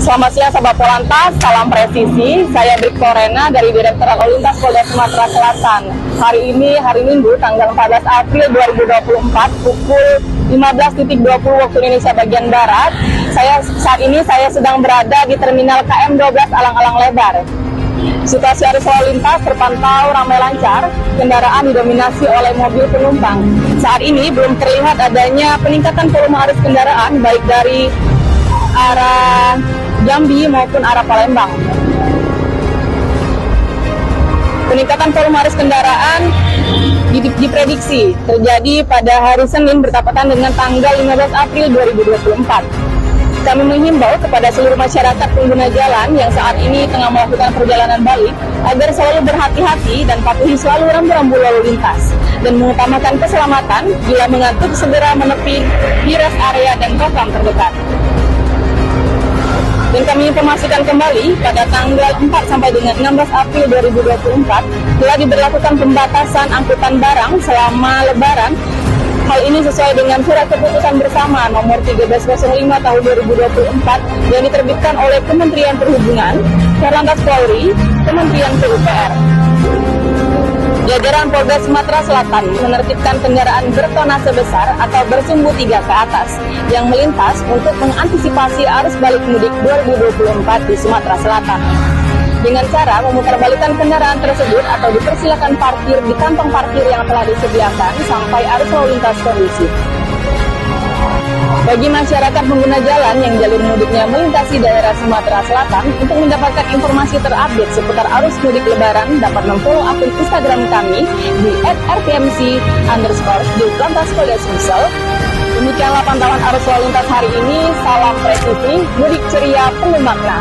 Selamat siang Sobat Polantas, salam presisi. Saya Brigjen Rena dari Direktorat Lalu Lintas Polda Sumatera Selatan. Hari ini, hari Minggu, tanggal 14 April 2024, pukul 15.20 waktu Indonesia bagian Barat. Saat ini saya sedang berada di Terminal KM12 Alang-Alang Lebar. Situasi arus lalu lintas terpantau ramai lancar, kendaraan didominasi oleh mobil penumpang. Saat ini belum terlihat adanya peningkatan volume arus kendaraan, baik dari arah Jambi maupun arah Palembang. Peningkatan volume arus kendaraan diprediksi terjadi pada hari Senin bertepatan dengan tanggal 15 April 2024. Kami menghimbau kepada seluruh masyarakat pengguna jalan yang saat ini tengah melakukan perjalanan balik agar selalu berhati-hati dan patuhi selalu rambu-rambu lalu lintas dan mengutamakan keselamatan. Bila mengantuk, segera menepi di rest area dan program terdekat. Dan kami informasikan kembali, pada tanggal 4 sampai dengan 16 April 2024 telah diberlakukan pembatasan angkutan barang selama Lebaran. Hal ini sesuai dengan surat keputusan bersama nomor 1305 tahun 2024 yang diterbitkan oleh Kementerian Perhubungan, Korlantas Polri, Kementerian PUPR. Jajaran Polda Sumatera Selatan menertibkan kendaraan bertonase besar atau bersumbu 3 ke atas yang melintas untuk mengantisipasi arus balik mudik 2024 di Sumatera Selatan, dengan cara memutarbalikkan kendaraan tersebut atau dipersilakan parkir di kantong parkir yang telah disediakan sampai arus lalu lintas kondusif. Bagi masyarakat pengguna jalan yang jalur mudiknya melintasi daerah Sumatera Selatan, untuk mendapatkan informasi terupdate seputar arus mudik Lebaran dapat memfollow akun Instagram kami di @rpmc_di Polda Sumsel. Demikianlah pantauan arus lalu lintas hari ini. Salam presisi, mudik ceria penuh makna.